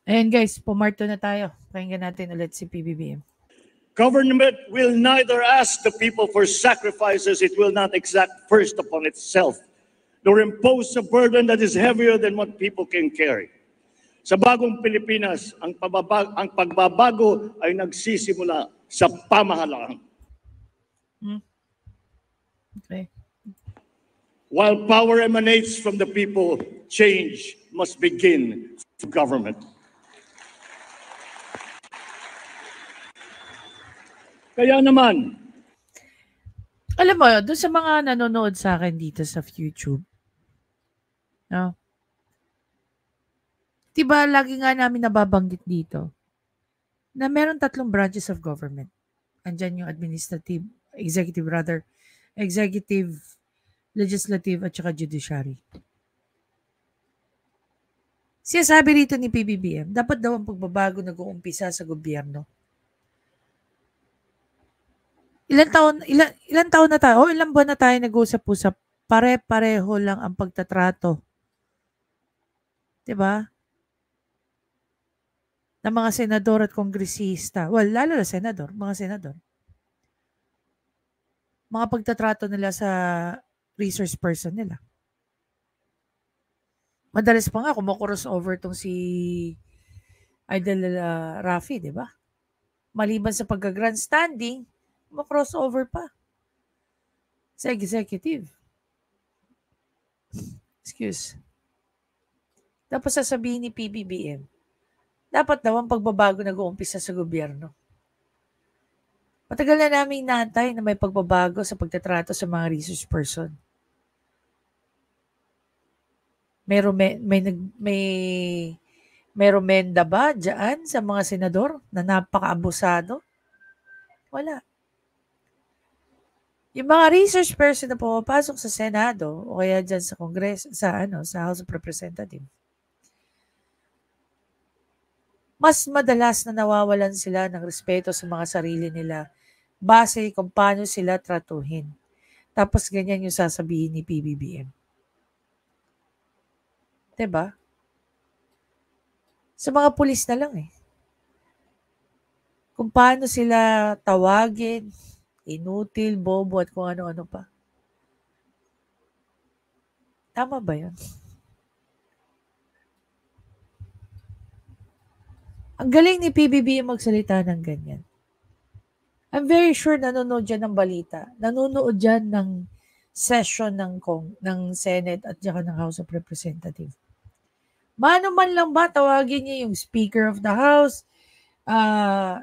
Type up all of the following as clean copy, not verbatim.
Ayan guys, pumarto na tayo. Pakinggan natin ulit si PBBM. Government will neither ask the people for sacrifices it will not exact first upon itself, nor impose a burden that is heavier than what people can carry. Sa bagong Pilipinas, ang pagbabago ay nagsisimula sa pamahalaan. Okay. While power emanates from the people, change must begin from government. Kaya naman, alam mo, doon sa mga nanonood sa akin dito sa YouTube, no? Diba, lagi nga namin nababanggit dito na meron 3 branches of government. Andyan yung executive, legislative, at saka judiciary. Siya sabi rito ni PBBM, dapat daw ang pagbabago nag-uumpisa sa gobyerno. Ilan taon na tayo, ilang buwan na tayo nag-usap-usap, pare-pareho lang ang pagtatrato. Diba? Ng mga senador at kongresista. Well, lalo na senador, mga senador. Mga pagtatrato nila sa resource person nila. Madalas pa nga, kumukrossover over tong si Idol Rafi, di ba? Maliban sa pagka-grandstanding, kumukrossover pa sa executive. Excuse. Tapos sasabihin ni PBBM, dapat daw ang pagbabago nag-uumpisa sa gobyerno. Matagal na namin inaantay na may pagbabago sa pagtatrato sa mga resource person. May romenda ba dyan sa mga senador na napaka-abusado? Wala. Yung mga resource person na pumapasok sa Senado o kaya dyan sa Congress, sa House of Representatives, mas madalas na nawawalan sila ng respeto sa mga sarili nila base kung paano sila tratuhin. Tapos ganyan yung sasabihin ni PBBM. Diba? Sa mga pulis na lang eh. Kung paano sila tawagin, inutil, bobo at kung ano-ano pa. Tama ba yun? Ang galing ni PBBM magsalita ng ganyan. I'm very sure nanonood dyan ng balita. Nanonood dyan ng session ng Senate at saka ng House of Representatives. Mano man lang ba tawagin niya yung Speaker of the House,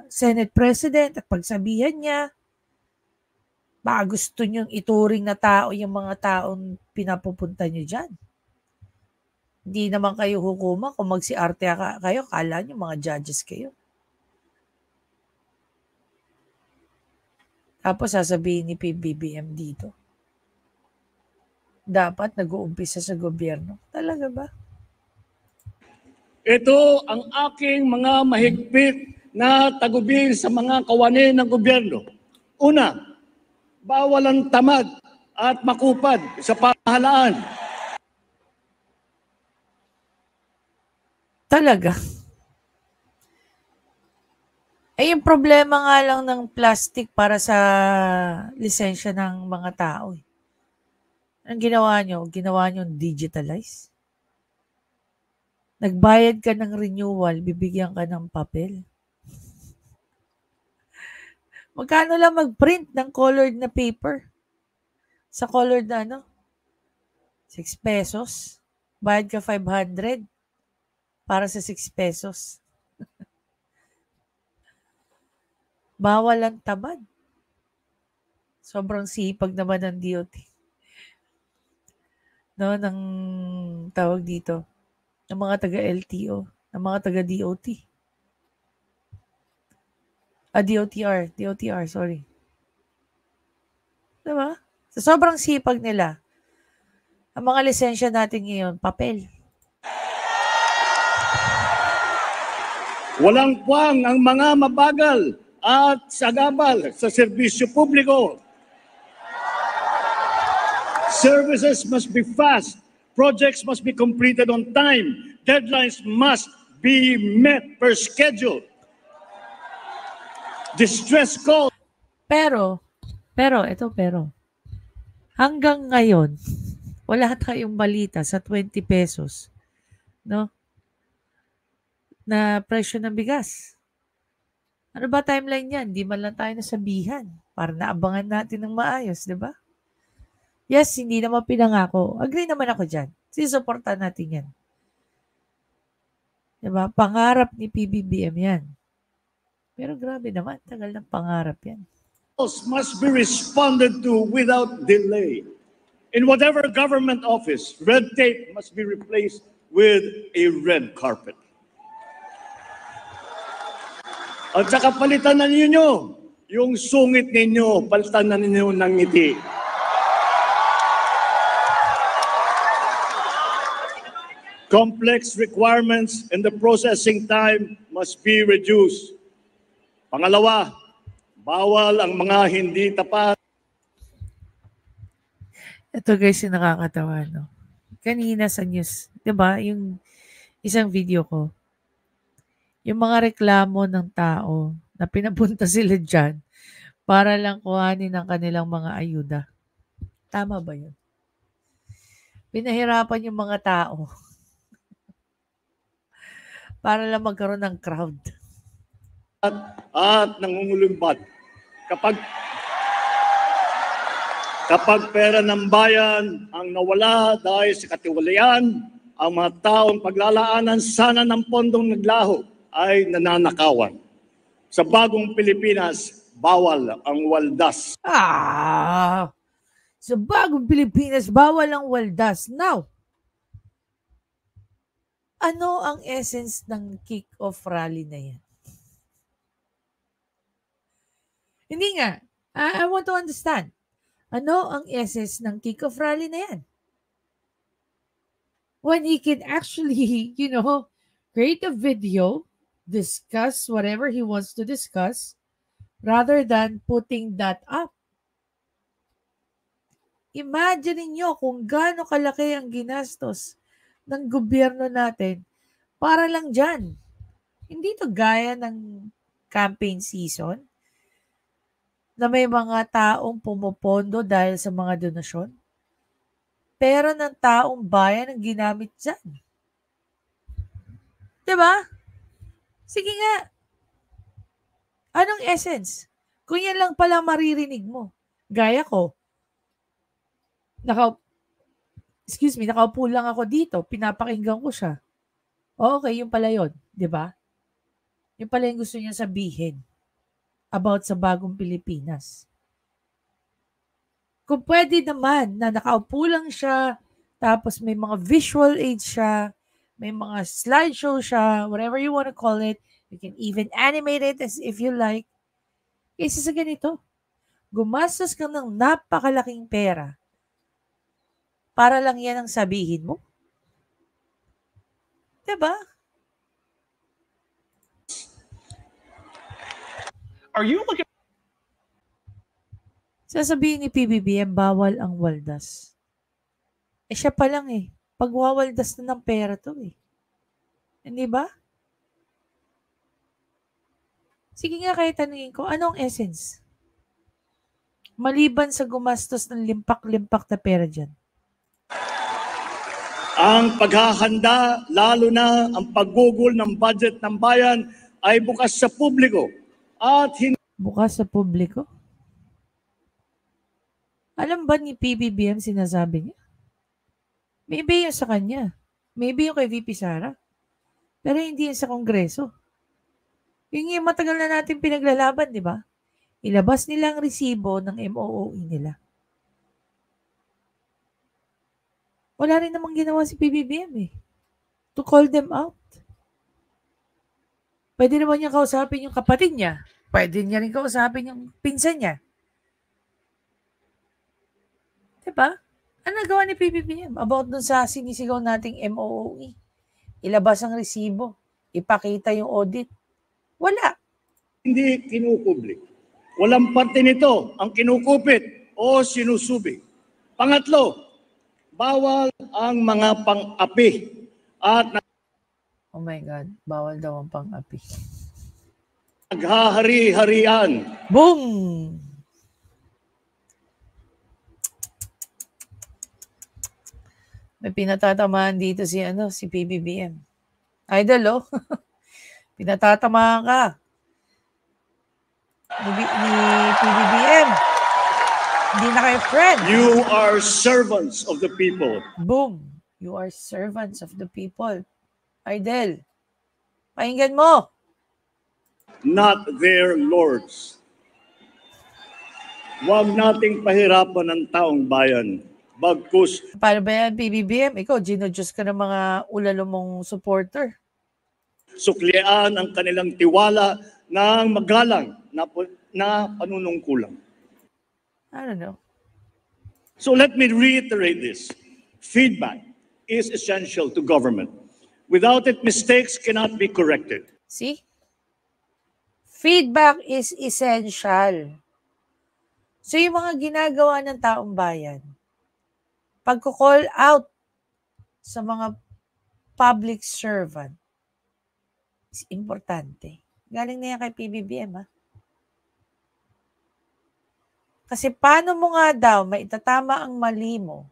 Senate President at pagsabihan niya, baka gusto niyong ituring na tao yung mga taong pinapupunta niyo dyan. Hindi naman kayo hukuma kung magsiarte kayo, kala niyo mga judges kayo. Tapos sasabihin ni PBBM dito, dapat nag-uumpisa sa gobyerno. Talaga ba? Ito ang aking mga mahigpit na tagubilin sa mga kawani ng gobyerno. Una, bawal ang tamad at makupad sa pamahalaan. Talaga. Eh, yung problema nga lang ng plastic para sa lisensya ng mga tao. Anong ginawa nyo? Ginawa nyo digitalize? Nagbayad ka ng renewal, bibigyan ka ng papel. Magkano lang mag-print ng colored na paper? Sa colored na 6 pesos. Bayad ka 500 para sa 6 pesos. Bawal ang tamad. Sobrang sipag naman ng DOT. No, ng tawag dito, ng mga taga-LTO, ng mga taga-DOT. DOTR, sorry. Diba? Sa sobrang sipag nila, ang mga lisensya natin ngayon, papel. Walang puwang ang mga mabagal at sagabal sa serbisyo publiko. Services must be fast. Projects must be completed on time. Deadlines must be met per schedule. Distress call. Pero, hanggang ngayon, wala tayong balita sa 20 pesos, no? Na presyo ng bigas. Ano ba timeline yan? Di man lang tayo nasabihan para naabangan natin ng maayos, di ba? Yes, hindi naman pinangako. Agree naman ako dyan. Sisuportahan natin yan. Di ba? Pangarap ni PBBM yan. Pero grabe naman, tagal ng pangarap yan. Must be responded to without delay. In whatever government office, red tape must be replaced with a red carpet. At saka palitan na ninyo yung sungit ninyo, palitan na ninyo ng ngiti. Complex requirements and the processing time must be reduced. Pangalawa, bawal ang mga hindi tapat. Ito guys, yung nakakatawa, no? Kanina sa news, di ba, yung isang video ko, yung mga reklamo ng tao na pinapunta sila dyan para lang kuhanin ang kanilang mga ayuda. Tama ba yun? Pinahirapan yung mga tao para lang magkaroon ng crowd. At nangungulumbad. Kapag pera ng bayan ang nawala dahil sa katiwalian, ang mga taong paglalaanan sana ng pondong naglaho ay nananakawan. Sa bagong Pilipinas, bawal ang waldas. Sa bagong Pilipinas, bawal ang waldas. Now, ano ang essence ng kick-off rally na yan? Hindi nga. I want to understand. Ano ang essence ng kick-off rally na yan? When he can actually, create a video, discuss whatever he wants to discuss, rather than putting that up. Imagine niyo kung gaano kalaki ang ginastos ng gobyerno natin para lang dyan. Hindi to gaya ng campaign season na may mga taong pumupondo dahil sa mga donasyon. Pera ng taong bayan ang ginamit dyan. Diba? Sige nga. Anong essence? Kung yan lang pala maririnig mo. Gaya ko. Nakaupo lang ako dito. Pinapakinggan ko siya. Okay, yung pala yun. Diba? Yung pala yung gusto niya sabihin about sa bagong Pilipinas. Kung pwede naman na nakaupo lang siya, tapos may mga visual aids siya, may mga slideshow siya, whatever you want to call it, you can even animate it as if you like. Kasi sa ganito, gumastos ka ng napakalaking pera para lang yan ang sabihin mo. Diba? Are you looking? Sasabihin ni PBBM, bawal ang waldas. Siya pa lang pagwawaldas na ng pera to Hindi ba? Sige nga kayo tanungin ko, anong essence? Maliban sa gumastos ng limpak-limpak na pera dyan. Ang paghahanda, lalo na ang paggugol ng budget ng bayan ay bukas sa publiko. Bukas sa publiko? Alam ba ni PBBM sinasabi niya? Maybe yung sa kanya. Maybe yung kay VP Sara. Pero hindi yung sa Kongreso. Yung matagal na natin pinaglalaban, di ba? Ilabas nila ang resibo ng MOOE nila. Wala rin namang ginawa si PBBM to call them out. Pwede naman niya kausapin yung kapatid niya. Pwede niya rin kausapin yung pinsan niya. Diba? Ano nagawa ni PBBM about dun sa sinisigaw nating MOOE? Ilabas ang resibo. Ipakita yung audit. Wala. Hindi kinupublik. Walang parte nito ang kinukupit o sinusubig. Pangatlo, bawal ang mga pang-api at Oh my God, bawal daw ang pang-api. Naghahari-harian. Boom! May pinatatamaan dito si PBBM. Idol, oh. Pinatatamaan ka. Ni PBBM. Hindi na kayo friend. You are servants of the people. Boom. You are servants of the people. Idol, pakinggan mo. Not their lords. Huwag nating pahirapan ang taong bayan. Bagkus. Paano ba yan, PBBM? Ikaw, ginodiyos ka ng mga ulalo mong supporter. Suklian ang kanilang tiwala ng magalang na panunungkulang. I don't know. So let me reiterate this. Feedback is essential to government. Without it, mistakes cannot be corrected. See? Feedback is essential. So yung mga ginagawa ng taong bayan, pagko-call out sa mga public servant, is importante. Galing na yan kay PBBM, ha? Kasi paano mo nga daw maitatama ang mali mo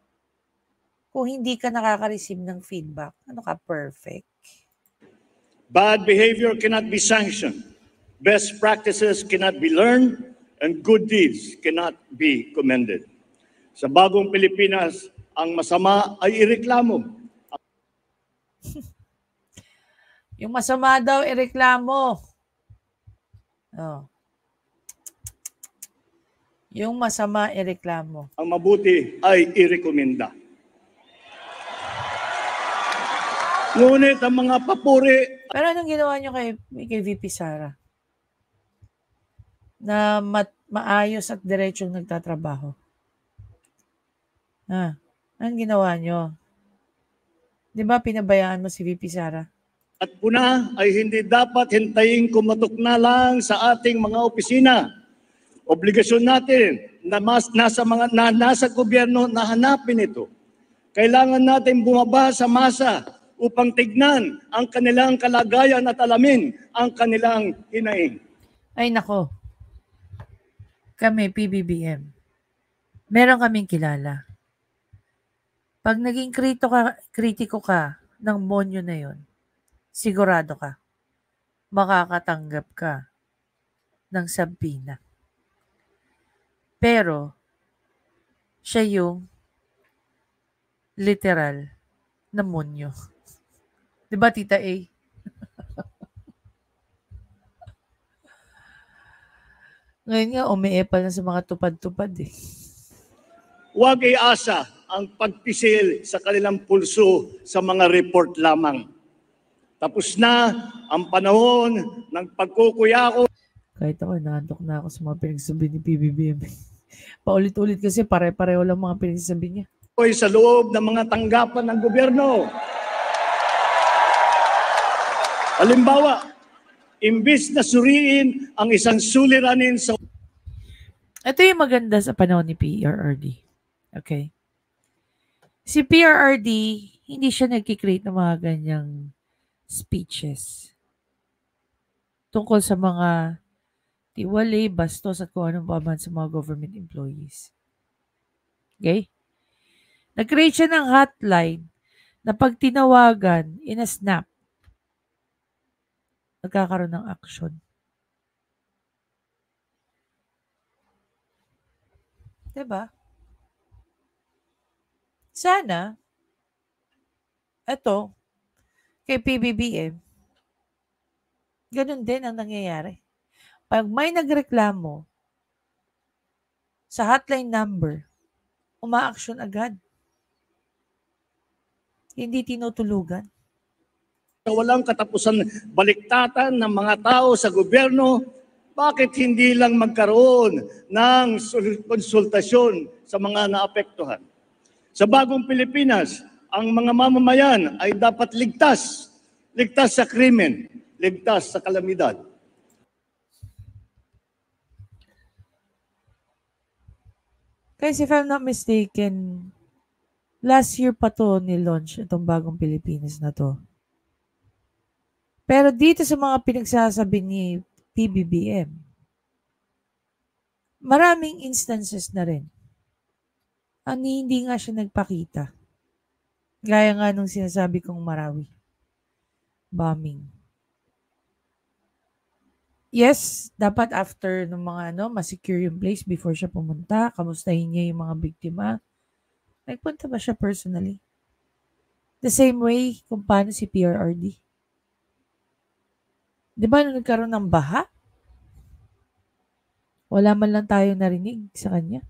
kung hindi ka nakaka-receive ng feedback? Ano ka, perfect? Bad behavior cannot be sanctioned. Best practices cannot be learned, and good deeds cannot be commended. Sa bagong Pilipinas, ang masama ay ireklamo. Yung masama daw, ireklamo. Oh. Yung masama, ireklamo. Ang mabuti ay irekomenda. Ngunit ang mga papuri. Pero anong ginawa nyo kay VP Sara? Na maayos at diretsong nagtatrabaho. Anong ginawa nyo? Di ba pinabayaan mo si VP Sara? At puna ay hindi dapat hintayin kumatok na lang sa ating mga opisina. Obligasyon natin na nasa gobyerno na hanapin ito. Kailangan natin bumaba sa masa upang tignan ang kanilang kalagayan at alamin ang kanilang hinaing. Ay nako. Kami, PBBM, meron kaming kilala. Pag naging kritiko ka ng monyo na yon, sigurado ka, makakatanggap ka ng sabina. Pero, siya yung literal na monyo. Diba, Tita A? Ngayon nga, umiepal na sa mga tupad-tupad eh. Huwag iasa ang pagpisil sa kanilang pulso sa mga report lamang. Tapos na ang panahon ng pagkukuyako. Kahit ako, naantok na ako sa mga pinagsabi ni PBBM. Paulit-ulit kasi pare-pareho lang mga pinagsabi niya. Sa loob ng mga tanggapan ng gobyerno. Halimbawa, imbis na suriin ang isang suliranin sa... Ito yung maganda sa panahon ni PRRD. Okay? Si PRRD, hindi siya nagkikreate ng mga ganyang speeches tungkol sa mga tiwali, bastos at kung anong paman sa mga government employees. Okay? Nag-create siya ng hotline na pag tinawagan in a snap, nagkakaroon ng action. Diba? Sana, eto, kay PBBM, ganun din ang nangyayari. Pag may nagreklamo sa hotline number, uma-action agad. Hindi tinutulugan. Walang katapusan baliktatan ng mga tao sa gobyerno, bakit hindi lang magkaroon ng konsultasyon sa mga naapektuhan? Sa bagong Pilipinas, ang mga mamamayan ay dapat ligtas. Ligtas sa krimen, ligtas sa kalamidad. Kasi if I'm not mistaken, last year pa to ni-launch itong bagong Pilipinas na to. Pero dito sa mga pinagsasabi ni PBBM, maraming instances na rin ang hindi nga siya nagpakita. Gaya nga nung sinasabi kong Marawi bombing. Yes, dapat after ng mga ma-secure yung place before siya pumunta, kamustahin niya yung mga biktima. Nagpunta ba siya personally? The same way kung paano si PRRD. Di ba nung nagkaroon ng baha? Wala man lang tayong narinig sa kanya.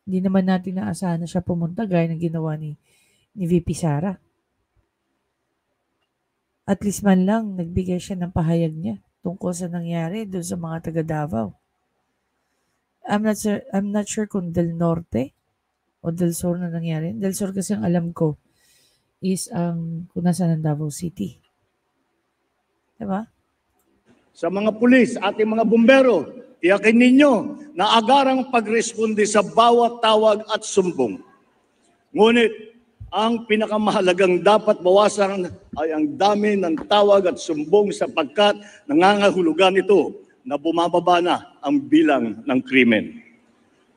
Hindi naman natin naasahan na siya pumunta gaya ng ginawa ni VP Sara. At least man lang, nagbigay siya ng pahayag niya tungkol sa nangyari doon sa mga taga Davao. I'm not sure kung Del Norte o Del Sur na nangyari. Del Sur kasi ang alam ko is kung nasaan ang Davao City. Diba? Sa mga pulis, ating mga bumbero, tiyakin ninyo na agarang pagresponde sa bawat tawag at sumbong. Ngunit, ang pinakamahalagang dapat bawasan ay ang dami ng tawag at sumbong sapagkat nangangahulugan ito na bumababa na ang bilang ng krimen.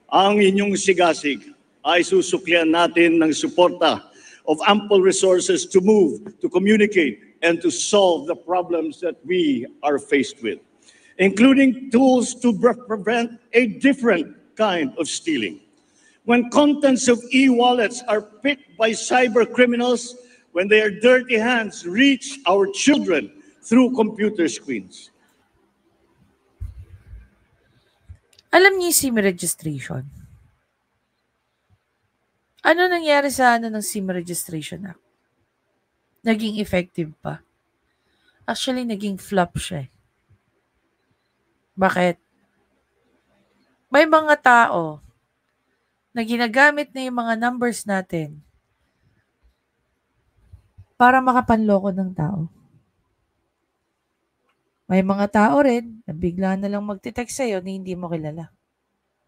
Ang inyong sigasig ay susuklian natin ng suporta of ample resources to move, to communicate, and to solve the problems that we are faced with, including tools to prevent a different kind of stealing. When contents of e-wallets are picked by cyber criminals, when their dirty hands reach our children through computer screens. Alam niyo yung SIM registration? Ano nangyari sa ng SIM registration act? Naging effective pa. Actually, naging flop siya. Bakit? May mga tao na ginagamit na yung mga numbers natin para makapanloko ng tao. May mga tao rin na bigla na lang magte-text sa'yo na hindi mo kilala.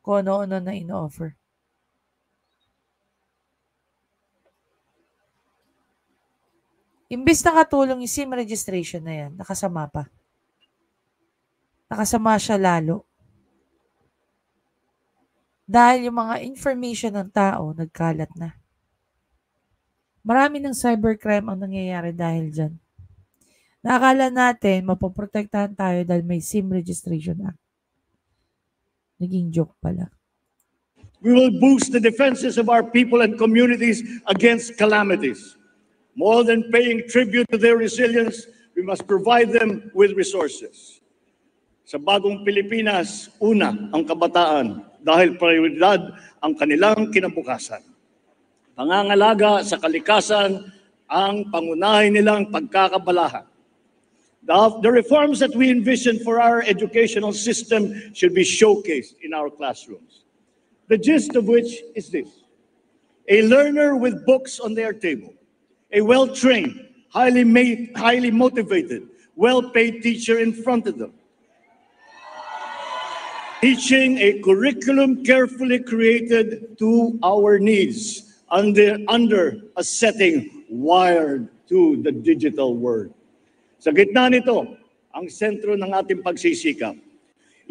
Kung ano-ano na ino-offer. Imbis nakatulong yung SIM registration na yan, nakasama pa. Nakasama siya lalo. Dahil yung mga information ng tao, nagkalat na. Marami ng cybercrime ang nangyayari dahil dyan. Nakakala natin, mapoprotektahan tayo dahil may SIM registration act. Naging joke pala. We will boost the defenses of our people and communities against calamities. More than paying tribute to their resilience, we must provide them with resources. Sa bagong Pilipinas, una ang kabataan dahil prioridad ang kanilang kinabukasan. Pangangalaga sa kalikasan ang pangunahin nilang pagkakabalahan. The reforms that we envision for our educational system should be showcased in our classrooms. The gist of which is this: a learner with books on their table, a well-trained, highly motivated, well-paid teacher in front of them, teaching a curriculum carefully created to our needs under a setting wired to the digital world. Sa gitna nito, ang sentro ng ating pagsisikap,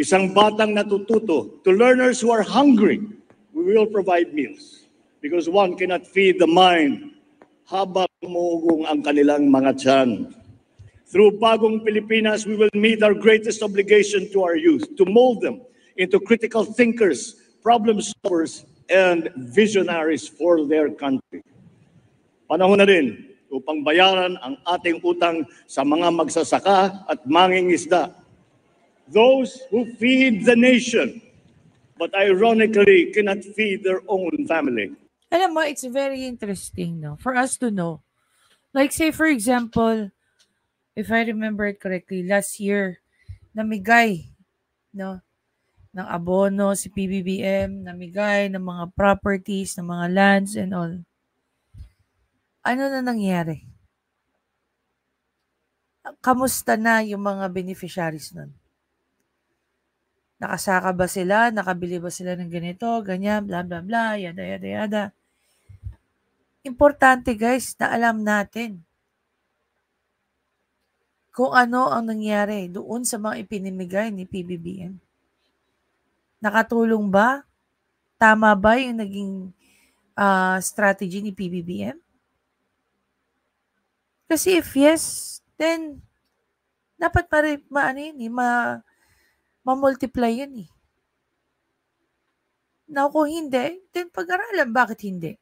isang batang natututo. To learners who are hungry, we will provide meals. Because one cannot feed the mind habang umuugong ang kanilang mga tiyan. Through Bagong Pilipinas, we will meet our greatest obligation to our youth, to mold them into critical thinkers, problem solvers, and visionaries for their country. Panahon na rin upang bayaran ang ating utang sa mga magsasaka at mangingisda. Those who feed the nation, but ironically cannot feed their own family. Alam mo, it's very interesting, no, for us to know. Like say, for example, if I remember it correctly, last year, namigay, no, ng abono si PBBM, namigay ng mga properties, ng mga lands and all. Ano na nangyari? Kamusta na yung mga beneficiaries nun? Nakasaka ba sila? Nakabili ba sila ng ganito, ganyan, bla bla bla, yada yada yada. Importante guys na alam natin. kung ano ang nangyari doon sa mga ipinimigay ni PBBM. Nakatulong ba? Tama ba yung naging strategy ni PBBM? Kasi if yes, then dapat ma-multiply yun eh. Now, kung hindi, then pag-aralan bakit hindi.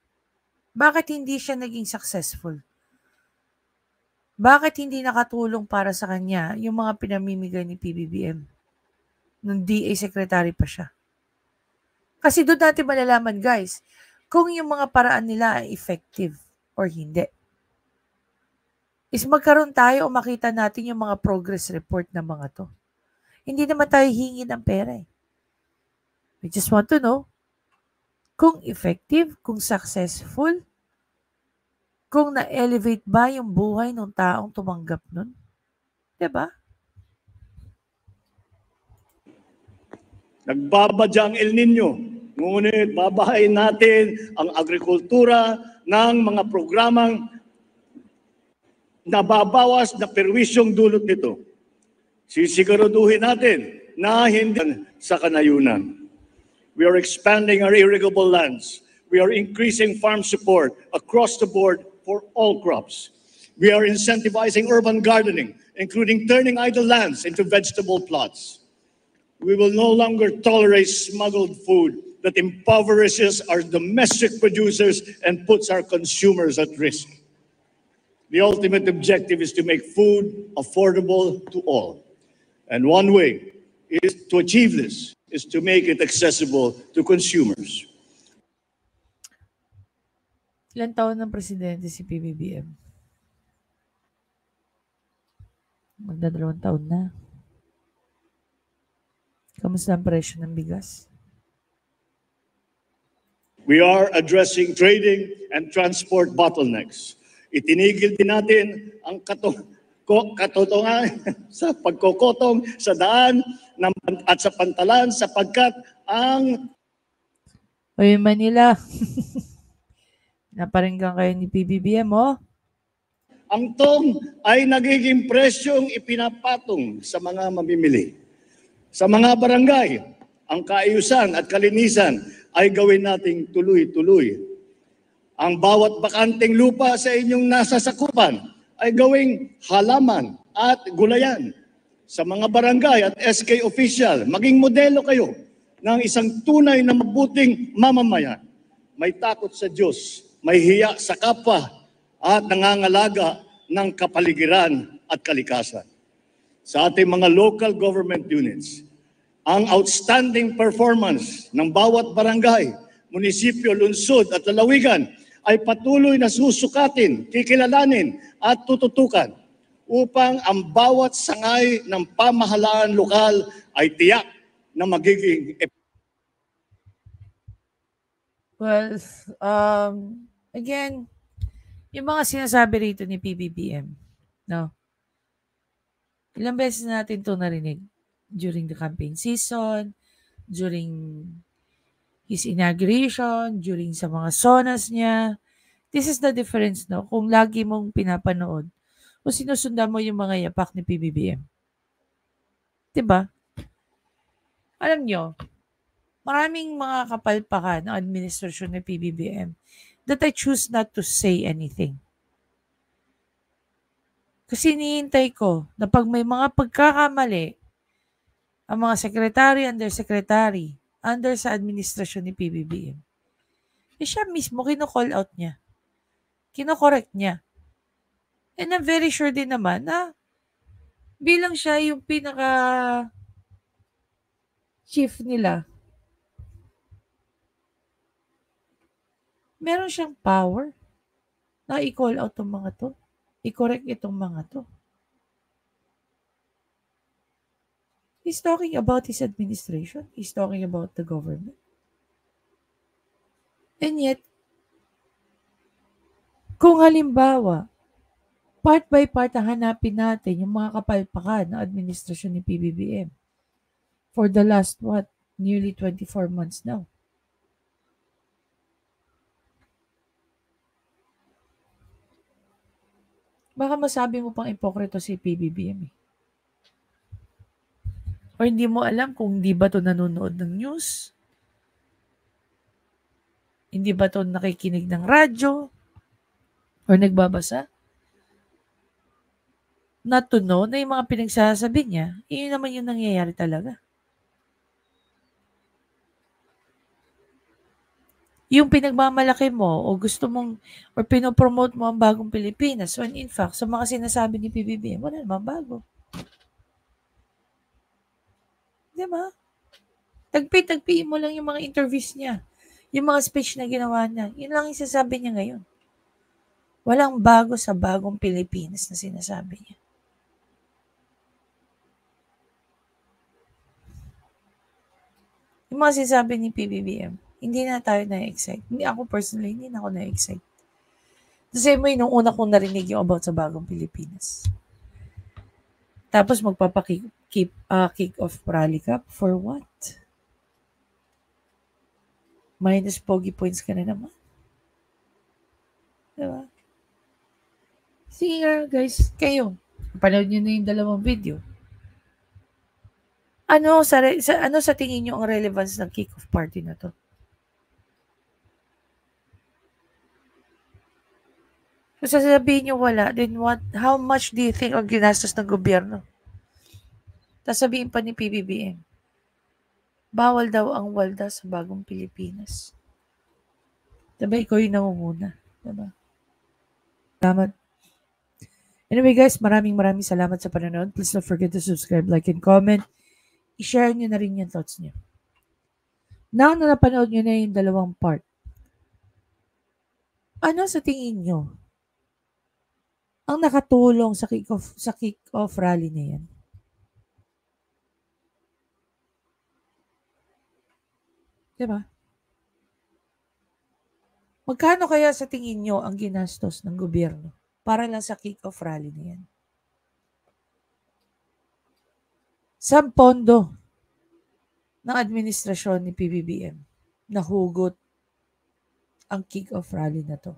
Bakit hindi siya naging successful? Bakit hindi nakatulong para sa kanya yung mga pinamimigay ni PBBM nung DA secretary pa siya? Kasi doon natin malalaman, guys, kung yung mga paraan nila ay effective or hindi. Is magkaroon tayo o makita natin yung mga progress report ng mga to. Hindi naman tayo hingi ng pera eh. We just want to know kung effective, kung successful, kung na-elevate ba yung buhay ng taong tumanggap nun. Diba? Nagbabadya ang El Nino. Ngunit babahayin natin ang agrikultura ng mga programang nababawas na perwisyong dulot nito. Sisiguraduhin natin na hindi sa kanayunan. We are expanding our irrigable lands. We are increasing farm support across the board for all crops. We are incentivizing urban gardening, including turning idle lands into vegetable plots. We will no longer tolerate smuggled food that impoverishes our domestic producers and puts our consumers at risk. The ultimate objective is to make food affordable to all. And one way is to achieve this is to make it accessible to consumers. Ilan taon ng presidente si PBBM? Magdadalawang taon na. Kamusta ang presyo ng bigas? We are addressing trading and transport bottlenecks. Itinigil din natin ang katotohanan sa pagkokotong sa daan at sa pantalan sapagkat ang Oy, Manila. Naparinggan kayo ni PBBM, oh. Ang tong ay nagiging presyong ipinapatong sa mga mamimili. Sa mga barangay, ang kaayusan at kalinisan ay gawin nating tuloy-tuloy. Ang bawat bakanteng lupa sa inyong nasasakupan ay gawing halaman at gulayan. Sa mga barangay at SK official, maging modelo kayo ng isang tunay na mabuting mamamayan. May takot sa Diyos, may hiya sa kapwa, at nangangalaga ng kapaligiran at kalikasan. Sa ating mga local government units, ang outstanding performance ng bawat barangay, munisipyo, lungsod at lalawigan ay patuloy na susukatin, kikilalanin at tututukan upang ang bawat sangay ng pamahalaan lokal ay tiyak na magiging Well, again, yung mga sinasabi rito ni PBBM, no? Ilang beses natin ito narinig during the campaign season, during his inauguration, during sa mga sonas niya. This is the difference, no? Kung lagi mong pinapanood o sinusundan mo yung mga yapak ni PBBM. Diba? Alam nyo, maraming mga kapalpakan ng administrasyon ng PBBM that I choose not to say anything. Kasi nihintay ko na pag may mga pagkakamali, ang mga secretary, undersecretary, under sa administrasyon ni PBBM, eh siya mismo kino-call out niya. Kino-correct niya. And I'm very sure din naman na bilang siya yung pinaka-chief nila, meron siyang power na i-call out itong mga to. I-correct itong mga to. He's talking about his administration. He's talking about the government. And yet, kung halimbawa, part by part hanapin natin yung mga kapalpakan ng administrasyon ni PBBM for the last, nearly 24 months now. Baka masabi mo pang ipokrito si PBBM eh. Or hindi mo alam kung hindi ba to nanonood ng news? Hindi ba to nakikinig ng radyo? Or nagbabasa? Not to know na yung mga pinagsasabi niya, yun naman yung nangyayari talaga. Yung pinagmamalaki mo o gusto mong or pinopromote mo ang bagong Pilipinas when in fact, sa mga sinasabi ni PBBM, wala naman bago. Diba? Tagpi-tagpiin mo lang yung mga interviews niya. Yung mga speech na ginawa niya. Yun lang yung sasabi niya ngayon. Walang bago sa bagong Pilipinas na sinasabi niya. Yung mga sinasabi ni PBBM, hindi na tayo na-excite. Hindi ako personally, hindi na ako na-excite. The same way, nung una kong narinig yung about sa bagong Pilipinas. Tapos kick-off rally ka. For what? Minus pogi points ka na naman. Diba? Sige nga guys, kayo. Panood nyo na yung dalawang video. Ano sa tingin nyo ang relevance ng kick-off party na to? Kung sasabihin nyo wala, then what? How much do you think ang ginastos ng gobyerno? Tapos sabihin pa ni PBBM, bawal daw ang walda sa bagong Pilipinas. Diba, ikaw yung namumuna. Diba? Salamat. Anyway guys, maraming salamat sa panonood. Please don't forget to subscribe, like, and comment. I-share nyo na rin yung thoughts nyo. Now na napanood nyo na yung dalawang part, ano sa tingin nyo ang nakatulong sa kick-off rally na yan? Diba? Magkano kaya sa tingin nyo ang ginastos ng gobyerno para lang sa kick-off rally na yan? Sa pondo ng administrasyon ni PBBM nahugot ang kick-off rally na to?